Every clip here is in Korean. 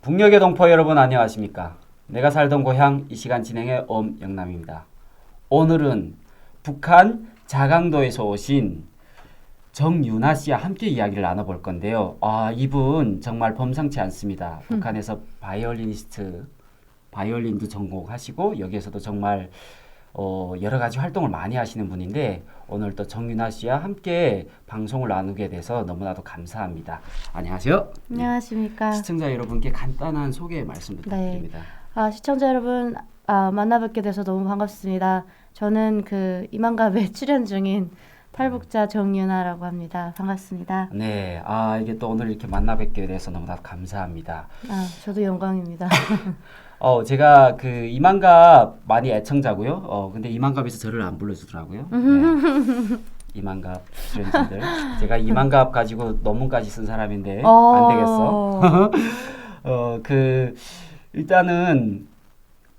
북녘의 동포 여러분 안녕하십니까? 내가 살던 고향 이 시간 진행의 엄영남입니다. 오늘은 북한 자강도에서 오신 정윤아 씨와 함께 이야기를 나눠볼 건데요. 이분 정말 범상치 않습니다. 북한에서 바이올린도 전공하시고 여기에서도 정말 여러 가지 활동을 많이 하시는 분인데 오늘 또 정윤아 씨와 함께 방송을 나누게 돼서 너무나도 감사합니다. 안녕하세요. 안녕하십니까. 시청자 여러분께 간단한 소개 말씀 부탁드립니다. 시청자 여러분 만나뵙게 돼서 너무 반갑습니다. 저는 그 이만갑에 출연 중인 탈북자 정윤아라고 합니다. 반갑습니다. 네, 이게 또 오늘 이렇게 만나뵙게 돼서 너무나도 감사합니다. 저도 영광입니다. 제가 그 이만갑 많이 애청자고요. 근데 이만갑에서 저를 안 불러주더라고요. 네. 이만갑 출연진들. 제가 이만갑 가지고 논문까지 쓴 사람인데 안 되겠어. 일단은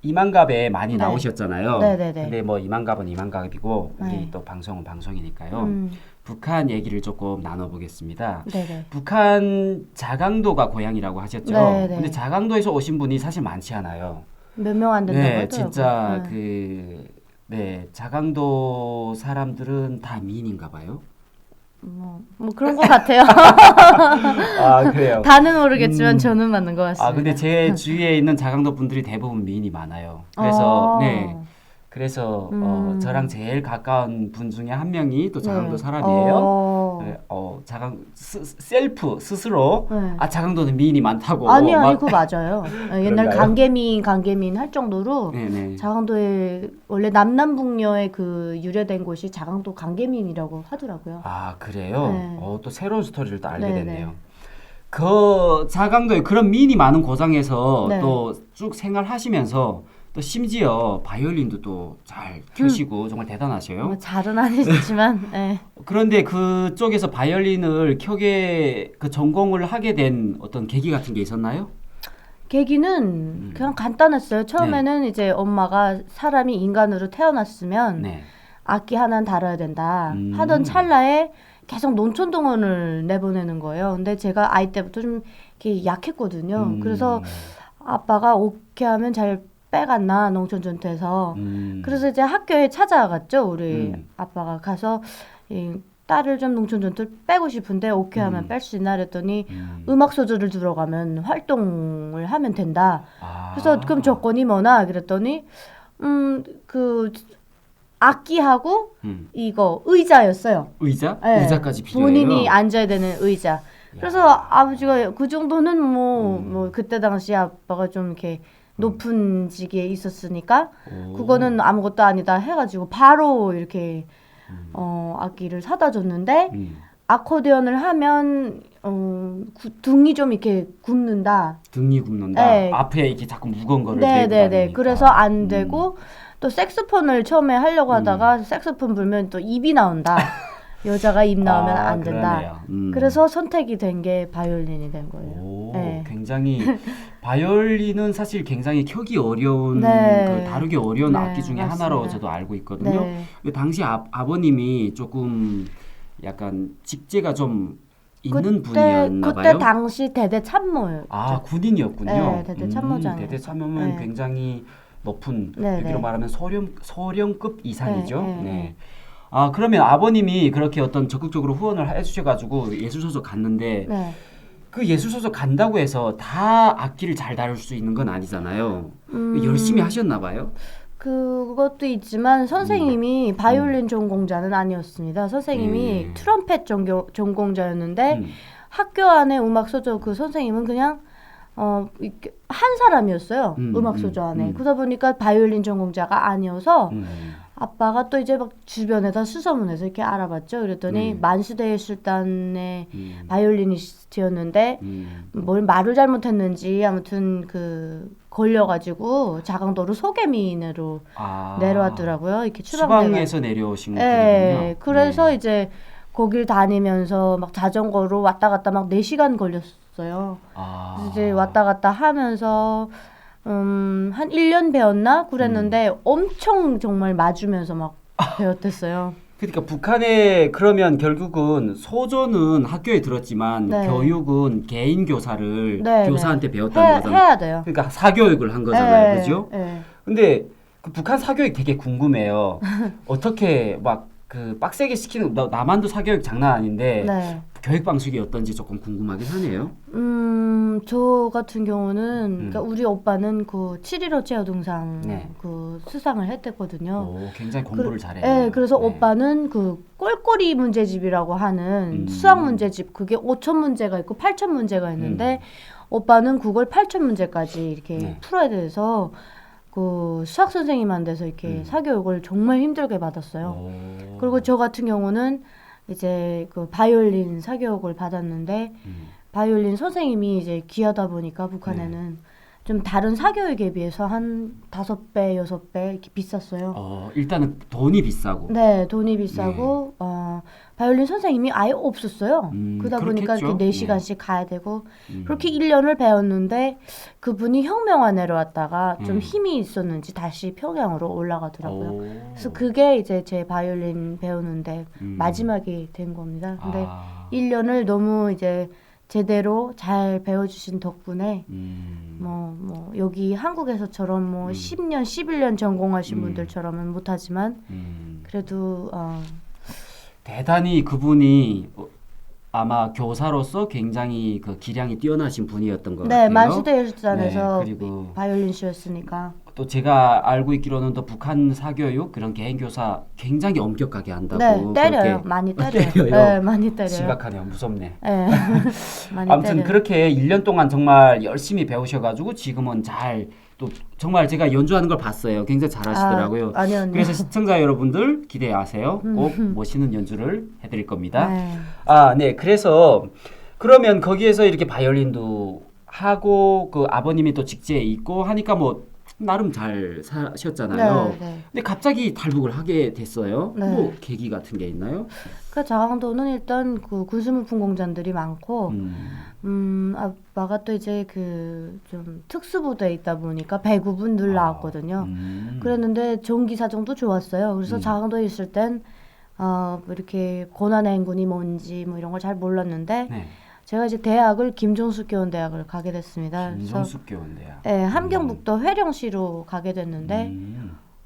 이만갑에 많이 나오셨잖아요. 네네네. 근데 뭐 이만갑은 이만갑이고 우리 네. 또 방송은 방송이니까요. 북한 얘기를 조금 나눠보겠습니다. 네네. 북한 자강도가 고향이라고 하셨죠. 네네. 근데 자강도에서 오신 분이 사실 많지 않아요. 몇 명 안 된다고 네, 하더라고요. 진짜 자강도 사람들은 다 미인인가 봐요. 뭐 그런 것 같아요. 그래요. 다는 모르겠지만 저는 맞는 것 같습니다. 근데 제 주위에 있는 자강도 분들이 대부분 미인이 많아요. 그래서 저랑 제일 가까운 분 중에 한 명이 또 자강도 사람이에요. 스스로 네. 자강도는 미인이 많다고. 아니 그거 맞아요. 옛날 그런가요? 강계민 할 정도로 네네. 자강도에 원래 남남북녀의 그 유래된 곳이 자강도 강계민이라고 하더라고요. 그래요? 네. 또 새로운 스토리를 또 알게 네네. 됐네요. 그 자강도에 그런 미인이 많은 고장에서 네. 또 쭉 생활하시면서 또 심지어 바이올린도 또 잘 켜시고 정말 대단하셔요. 잘은 아니지만 네. 그런데 그쪽에서 바이올린을 켜게 전공을 하게 된 어떤 계기 같은 게 있었나요? 계기는 그냥 간단했어요. 처음에는 이제 엄마가 사람이 인간으로 태어났으면 네. 악기 하나는 다뤄야 된다 하던 찰나에 계속 농촌동원을 내보내는 거예요. 근데 제가 아이 때부터 좀 이렇게 약했거든요. 그래서 아빠가 오케이 하면 잘 빼갔나 농촌전투에서 그래서 이제 학교에 찾아갔죠. 우리 아빠가 가서 딸을 좀 농촌전투를 빼고 싶은데 오케이 하면 뺄 수 있나 그랬더니 음악 소절을 들어가면 활동을 하면 된다. 그래서 그럼 조건이 뭐나 그랬더니 그 악기하고 이거 의자였어요. 의자? 네. 의자까지 필요해요. 본인이 앉아야 되는 의자. 그래서 아버지가 그 정도는 뭐 그때 당시 아빠가 좀 이렇게 높은 직에 있었으니까 그거는 아무것도 아니다 해가지고 바로 이렇게 악기를 사다 줬는데 아코디언을 하면 등이 좀 이렇게 굽는다. 등이 굽는다. 네. 앞에 이렇게 자꾸 무거운 거를 네네네. 다니니까. 그래서 안 되고 또 색소폰을 처음에 하려고 하다가 색소폰 불면 또 입이 나온다. 여자가 입 나오면 안 된다. 그래서 선택이 된 게 바이올린이 된 거예요. 네. 굉장히 바이올린은 사실 굉장히 켜기 어려운 다루기 어려운 악기 중에 맞습니다. 하나로 저도 알고 있거든요. 근데 당시 아버님이 조금 약간 직제가 좀 있는 분이었나 봐요. 그때 당시 대대 참모였죠. 군인이었군요. 네, 대대 참모장. 대대 참모면 굉장히 높은 여기로 말하면 소령급 이상이죠. 네. 그러면 아버님이 그렇게 어떤 적극적으로 후원을 해주셔가지고 예술소속 갔는데 그 예술소속 간다고 해서 다 악기를 잘 다룰 수 있는 건 아니잖아요. 열심히 하셨나 봐요. 그것도 있지만 선생님이 바이올린 전공자는 아니었습니다. 선생님이 트럼펫 전공자였는데 학교 안에 음악 소조 그 선생님은 그냥 한 사람이었어요. 음악 소조 안에. 그러다 보니까 바이올린 전공자가 아니어서 아빠가 또 이제 막 주변에다 수소문해서 이렇게 알아봤죠. 그랬더니 만수대예술단의 바이올리니스트였는데 뭘 말을 잘못했는지 아무튼 걸려가지고 자강도로 소개민으로 내려왔더라고요. 이렇게 추방에서 내려오신 분이군요. 네, 그래서 이제 거길 다니면서 막 자전거로 왔다 갔다 막 4시간 걸렸어요. 그래서 이제 왔다 갔다 하면서 한 1년 배웠나? 그랬는데 엄청 정말 맞으면서 막 배웠댔어요. 그러니까 북한에 그러면 결국은 소조는 학교에 들었지만 네. 교육은 개인 교사를 네, 교사한테 배웠다는 거잖아요. 해야 돼요. 그러니까 사교육을 한 거잖아요. 네, 그죠? 네. 근데 그 북한 사교육 되게 궁금해요. 어떻게 막 그 빡세게 시키는 남한도 사교육 장난 아닌데 네. 교육 방식이 어떤지 조금 궁금하긴 하네요. 저 같은 경우는 그러니까 우리 오빠는 그 7.15 제어동상 네. 그 수상을 했댔거든요. 오, 굉장히 공부를 잘해요. 네, 그래서 네. 오빠는 그 꼴꼬리 문제집이라고 하는 수학 문제집 그게 5천 문제가 있고 8천 문제가 있는데 오빠는 그걸 8천 문제까지 이렇게 네. 풀어야 돼서 그 수학 선생님한테서 이렇게 사교육을 정말 힘들게 받았어요. 오. 그리고 저 같은 경우는 이제 그 바이올린 사교육을 받았는데 바이올린 선생님이 이제 귀하다 보니까 북한에는 좀 다른 사교육에 비해서 한 5배, 6배 이렇게 비쌌어요. 일단은 돈이 비싸고. 네, 돈이 비싸고 바이올린 선생님이 아예 없었어요. 그러다 보니까 그렇겠죠. 이렇게 4시간씩 가야 되고 그렇게 1년을 배웠는데 그분이 혁명화 내려왔다가 좀 힘이 있었는지 다시 평양으로 올라가더라고요. 그래서 그게 이제 제 바이올린 배우는데 마지막이 된 겁니다. 근데 1년을 너무 이제 제대로 잘 배워주신 덕분에 뭐 여기 한국에서처럼 뭐 10년, 11년 전공하신 분들처럼은 못하지만 그래도 대단히 그분이 아마 교사로서 굉장히 그 기량이 뛰어나신 분이었던 것 같아요. 네, 만수대 예술단에서 네, 그리고 바이올린 씨였으니까. 또 제가 알고 있기로는 또 북한 사교육 그런 개인 교사 굉장히 엄격하게 한다고. 네, 때려요. 그렇게 많이 때려요. 때려요. 네, 많이 때려요. 심각하네요. 무섭네. 네, 많이 아무튼 때려요. 그렇게 1년 동안 정말 열심히 배우셔가지고 지금은 잘 또 정말 제가 연주하는 걸 봤어요. 굉장히 잘하시더라고요. 아니요. 그래서 시청자 여러분들 기대하세요. 꼭 멋있는 연주를 해드릴 겁니다. 네. 네. 그래서 그러면 거기에서 이렇게 바이올린도 하고 그 아버님이 또 직제에 있고 하니까 뭐 나름 잘 사셨잖아요. 네, 네. 근데 갑자기 탈북을 하게 됐어요. 네. 뭐 계기 같은 게 있나요? 그 자강도는 일단 그 군수물품 공장들이 많고, 아빠가 또 이제 그 좀 특수부대에 있다 보니까 배구분 늘 나왔거든요. 그랬는데 전기 사정도 좋았어요. 그래서 자강도에 있을 땐 뭐 이렇게 고난의 행군이 뭔지 뭐 이런 걸 잘 몰랐는데. 네. 제가 이제 대학을 김종숙 교원대학을 가게 됐습니다. 김종숙 교원대학. 네, 함경북도 회령시로 가게 됐는데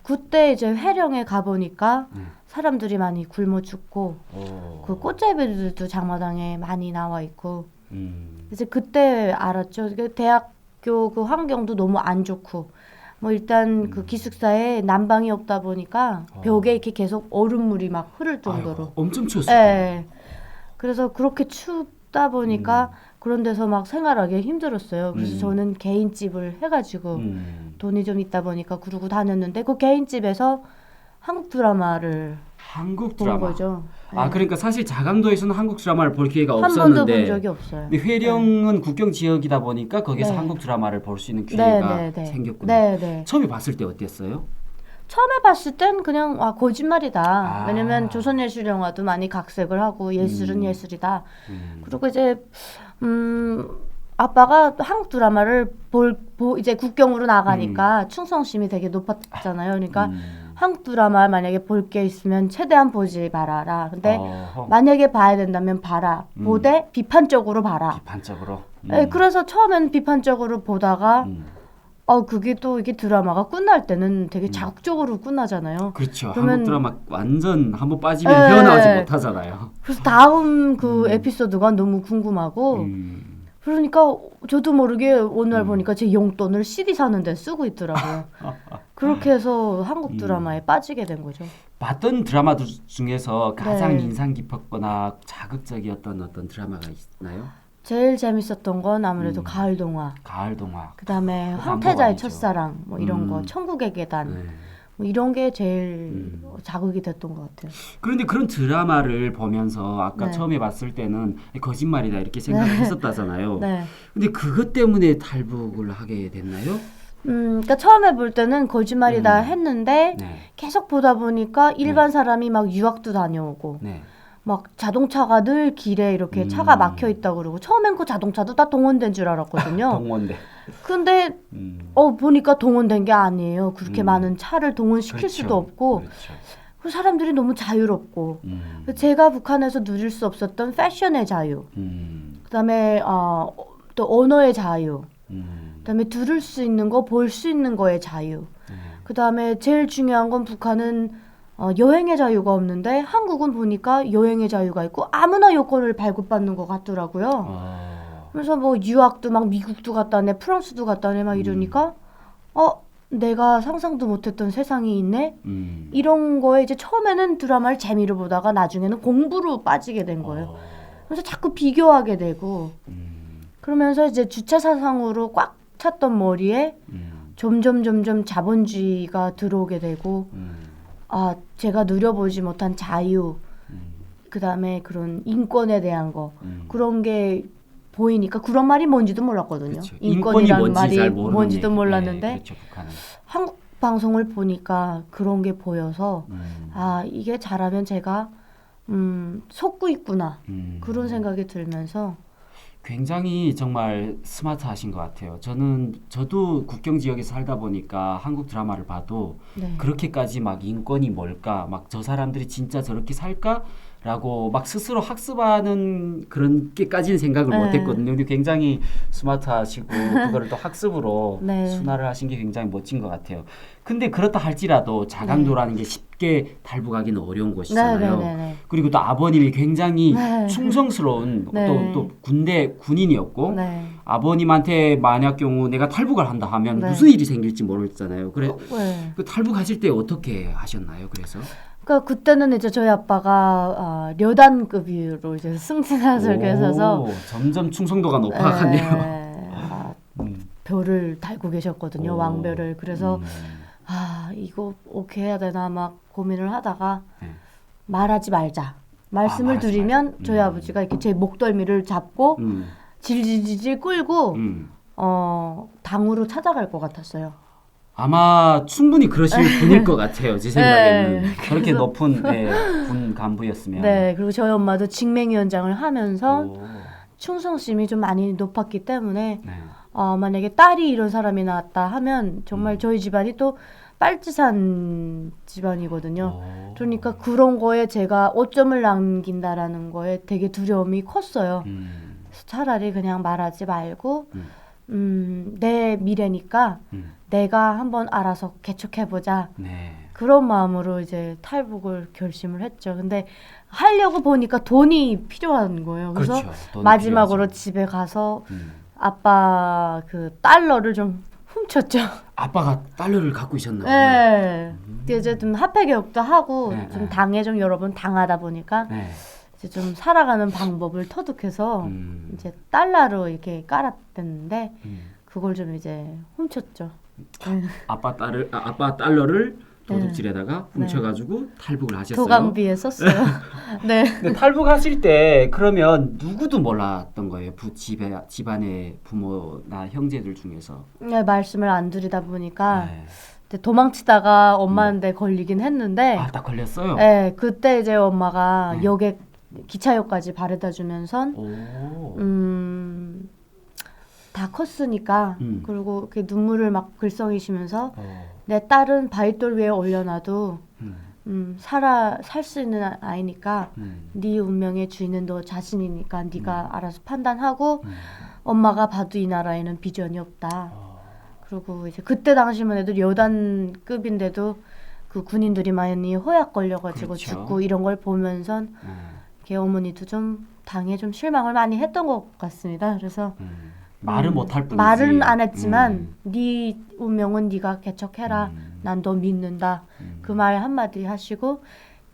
그때 이제 회령에 가 보니까 사람들이 많이 굶어 죽고 그 꽃제비들도 장마당에 많이 나와 있고 이제 그때 알았죠. 대학교 그 환경도 너무 안 좋고 뭐 일단 그 기숙사에 난방이 없다 보니까 벽에 이렇게 계속 얼음물이 막 흐를 정도로. 아유, 엄청 추웠어요. 네. 그래서 그렇게 춥다 보니까 그런 데서 막 생활하기 힘들었어요. 그래서 저는 개인집을 해가지고 돈이 좀 있다 보니까 그러고 다녔는데 그 개인집에서 한국 드라마를 한국 본 드라마. 거죠. 그러니까 사실 자강도에서는 한국 드라마를 볼 기회가 한 번도 없었는데 본 적이 없어요. 근데 회령은 국경 지역이다 보니까 거기서 네. 한국 드라마를 볼 수 있는 기회가 생겼군요. 네. 처음에 봤을 때 어땠어요? 처음에 봤을 땐 그냥 거짓말이다. 왜냐면 조선예술 영화도 많이 각색을 하고 예술은 예술이다. 그리고 이제 아빠가 한국 드라마를 이제 국경으로 나가니까 충성심이 되게 높았잖아요. 그러니까 한국 드라마 만약에 볼 게 있으면 최대한 보지 말아라. 근데 만약에 봐야 된다면 봐라. 보되 비판적으로 봐라. 비판적으로. 네, 그래서 처음엔 비판적으로 보다가 그게 또 이게 드라마가 끝날 때는 되게 자극적으로 끝나잖아요. 그렇죠. 그러면- 한국 드라마 완전 한번 빠지면 네. 헤어나오지 못하잖아요. 그래서 다음 그 에피소드가 너무 궁금하고 그러니까 저도 모르게 어느 날 보니까 제 용돈을 CD 사는데 쓰고 있더라고요. 그렇게 해서 한국 드라마에 빠지게 된 거죠. 봤던 드라마들 중에서 가장 네. 인상 깊었거나 자극적이었던 어떤 드라마가 있나요? 제일 재밌었던 건 아무래도 가을 동화. 가을 동화. 그다음에 그거 안 황태자의 보고 첫사랑 뭐 이런 거, 천국의 계단 네. 뭐 이런 게 제일 자극이 됐던 것 같아요. 그런데 그런 드라마를 보면서 아까 네. 처음에 봤을 때는 거짓말이다 이렇게 생각했었다잖아요. 네. 근데 그것 때문에 탈북을 하게 됐나요? 그러니까 처음에 볼 때는 거짓말이다 했는데 네. 계속 보다 보니까 일반 사람이 막 유학도 다녀오고 네. 막 자동차가 늘 길에 이렇게 차가 막혀 있다고 그러고 처음엔 그 자동차도 다 동원된 줄 알았거든요. 동원대. 근데 보니까 동원된 게 아니에요. 그렇게 많은 차를 동원시킬 그렇죠. 수도 없고 그렇죠. 그 사람들이 너무 자유롭고 제가 북한에서 누릴 수 없었던 패션의 자유, 그다음에 또 언어의 자유, 그다음에 들을 수 있는 거, 볼 수 있는 거의 자유, 그다음에 제일 중요한 건 북한은 여행의 자유가 없는데 한국은 보니까 여행의 자유가 있고 아무나 여권을 발급받는 것 같더라고요. 그래서 뭐 유학도 막 미국도 갔다 왔네, 프랑스도 갔다 왔네 막 이러니까 내가 상상도 못했던 세상이 있네. 이런 거에 이제 처음에는 드라마를 재미로 보다가 나중에는 공부로 빠지게 된 거예요. 그래서 자꾸 비교하게 되고 그러면서 이제 주체 사상으로 꽉 찼던 머리에 점점 자본주의가 들어오게 되고 제가 누려보지 못한 자유, 그다음에 그런 인권에 대한 거 그런 게 보이니까 그런 말이 뭔지도 몰랐거든요. 그렇죠. 인권이라는 말이 뭔지도 몰랐는데 그렇죠, 한국 방송을 보니까 그런 게 보여서 이게 잘하면 제가 속고 있구나 그런 생각이 들면서 굉장히 정말 스마트하신 것 같아요. 저도 국경 지역에서 살다 보니까 한국 드라마를 봐도 그렇게까지 막 인권이 뭘까, 막 저 사람들이 진짜 저렇게 살까? 라고 막 스스로 학습하는 그런 게까지는 생각을 못했거든요. 근데 굉장히 스마트하시고 그거를 또 학습으로 순화를 하신 게 굉장히 멋진 것 같아요. 근데 그렇다 할지라도 자강도라는 게 쉽게 탈북하기는 어려운 곳이잖아요. 그리고 또 아버님이 굉장히 충성스러운 또 군인이었고 아버님한테 만약 경우 내가 탈북을 한다 하면 무슨 일이 생길지 모르잖아요. 그래 그 탈북하실 때 어떻게 하셨나요? 그래서? 그러니까 그때는 이제 저희 아빠가 려단급으로 이제 승진을 계셔서 점점 충성도가 높아가네요. 별을 달고 계셨거든요. 왕별을. 그래서 이거 오케이 해야 되나 막 고민을 하다가 말하지 말자. 말씀을 드리면 저희 아버지가 이렇게 제 목덜미를 잡고 질질질질 끌고 당으로 찾아갈 것 같았어요. 아마 충분히 그러실 분일 것 같아요. 제 생각에는. 그렇게 높은 군 간부였으면. 그리고 저희 엄마도 직맹위원장을 하면서 충성심이 좀 많이 높았기 때문에 만약에 딸이 이런 사람이 나왔다 하면 정말 저희 집안이 또 빨치산 집안이거든요. 그러니까 그런 거에 제가 오점을 남긴다라는 거에 되게 두려움이 컸어요. 그래서 차라리 그냥 말하지 말고 내 미래니까 내가 한번 알아서 개척해보자. 그런 마음으로 이제 탈북을 결심을 했죠. 근데 하려고 보니까 돈이 필요한 거예요. 그래서 그렇죠. 마지막으로 집에 가서 아빠 그 달러를 좀 훔쳤죠. 아빠가 달러를 갖고 있었나요? 이제 좀 화폐 개혁도 하고 좀 당에 좀 여러 번 당하다 보니까 이제 좀 살아가는 방법을 터득해서 이제 달러로 이렇게 깔았댔는데 그걸 좀 이제 훔쳤죠. 아빠 달러를 도둑질에다가 훔쳐가지고 탈북을 하셨어요. 도강비에 썼어요. 근데 탈북하실 때 그러면 누구도 몰랐던 거예요? 집안의 부모나 형제들 중에서. 말씀을 안 드리다 보니까 도망치다가 엄마한테 걸리긴 했는데. 딱 걸렸어요? 그때 이제 엄마가 역에 기차역까지 바래다 주면서 다 컸으니까 그리고 이렇게 눈물을 막 글썽이시면서 내 딸은 바위돌 위에 올려놔도 살 수 있는 아이니까 네 운명의 주인은 너 자신이니까 네가 알아서 판단하고 엄마가 봐도 이 나라에는 비전이 없다. 그리고 이제 그때 당시만 해도 여단급인데도 그 군인들이 많이 호약 걸려가지고 죽고 이런 걸 보면선 이렇게 어머니도 좀 당에 좀 실망을 많이 했던 것 같습니다. 그래서 말은 못할 뿐이지. 말은 안 했지만 네 운명은 네가 개척해라. 난 너 믿는다. 그 말 한마디 하시고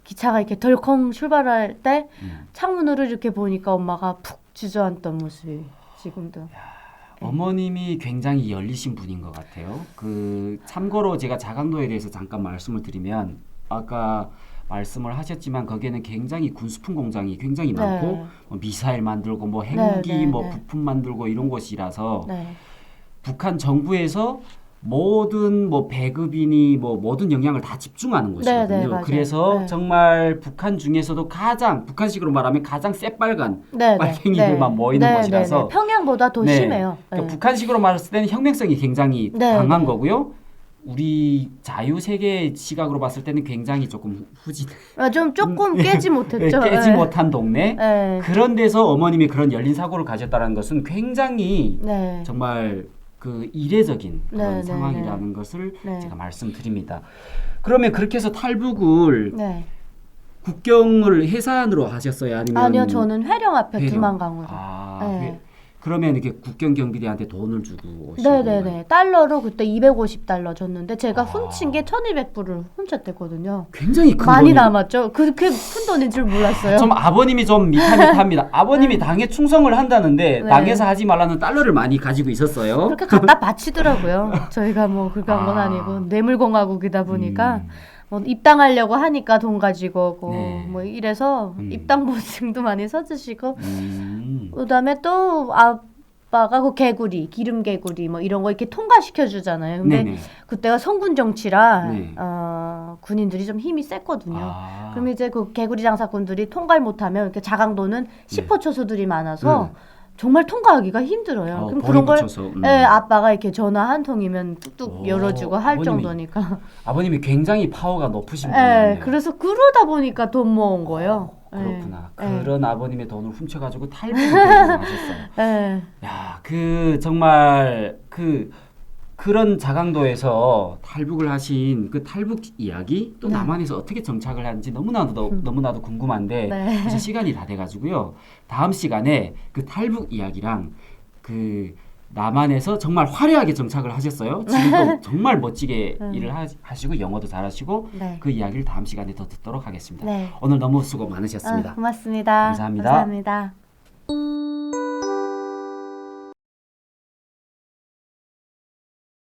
기차가 이렇게 덜컹 출발할 때 창문으로 이렇게 보니까 엄마가 푹 주저앉던 모습이 지금도. 어머님이 굉장히 열리신 분인 것 같아요. 참고로 제가 자강도에 대해서 잠깐 말씀을 드리면 아까 말씀을 하셨지만 거기에는 굉장히 군수품 공장이 굉장히 많고 미사일 만들고 뭐 핵무기 부품 만들고 이런 곳이라서 북한 정부에서 모든 뭐 배급이니 뭐 모든 영향을 다 집중하는 곳이거든요. 그래서 곳이라서 북한 중에서도 북한식으로 말하면 가장 새빨간 빨갱이들만 모이는 곳이라서 평양보다 더 심해요. 그러니까 북한식으로 말했을 때는 혁명성이 굉장히 강한 거고요. 우리 자유 세계 시각으로 봤을 때는 굉장히 조금 후진. 좀 조금 깨지 못했죠. 깨지 네. 못한 동네. 네. 그런 데서 어머님이 그런 열린 사고를 가졌다는 것은 굉장히 네. 정말 그 이례적인 그런 네, 상황이라는 네. 것을 네. 제가 말씀드립니다. 그러면 그렇게 해서 탈북을 네. 국경을 해산으로 하셨어요? 아니면 아니요, 저는 회령 앞에 회령. 두만강으로. 아, 네. 그러면 이렇게 국경 경비대한테 돈을 주고 오시는 네네네. 건가요? 달러로 그때 250달러 줬는데 제가 아. 훔친 게 1200불을 훔쳤댔거든요. 굉장히 큰 많이 돈이- 남았죠. 그렇게 큰 돈인 줄 몰랐어요. 좀 아버님이 좀 미타미타합니다. 아버님이 당에 충성을 한다는데 네. 당에서 하지 말라는 달러를 많이 가지고 있었어요. 그렇게 갖다 바치더라고요. 저희가 뭐 그렇게 한 건 아. 아니고 뇌물공화국이다 보니까 음. 뭐 입당하려고 하니까 돈 가지고 오고 네. 뭐 이래서 입당 보증도 많이 써주시고 그다음에 또 아빠가 그 개구리 기름 개구리 뭐 이런 거 이렇게 통과시켜 주잖아요. 근데 네네. 그때가 성군 정치라 네. 군인들이 좀 힘이 셌거든요. 아. 그럼 이제 그 개구리 장사꾼들이 통과를 못하면 이렇게 자강도는 10호 초소들이 많아서 정말 통과하기가 힘들어요. 그럼 그런 걸 아빠가 이렇게 전화 한 통이면 뚝뚝 열어주고 할 아버님이- 정도니까. 아버님이 굉장히 파워가 높으신 네, 분이네요. 그래서 그러다 보니까 돈 모은 거예요. 그렇구나. 네. 그런 아버님의 돈을 훔쳐가지고 탈북을 하셨어요. 네. 야, 그 정말 그런 자강도에서 탈북을 하신 그 탈북 이야기 또 네. 남한에서 어떻게 정착을 하는지 너무나도 궁금한데 네. 이제 시간이 다 돼가지고요. 다음 시간에 그 탈북 이야기랑 그 남한에서 정말 화려하게 정착을 하셨어요. 지금도 정말 멋지게 일을 하시고 영어도 잘하시고 네. 그 이야기를 다음 시간에 더 듣도록 하겠습니다. 네. 오늘 너무 수고 많으셨습니다. 고맙습니다. 감사합니다. 감사합니다.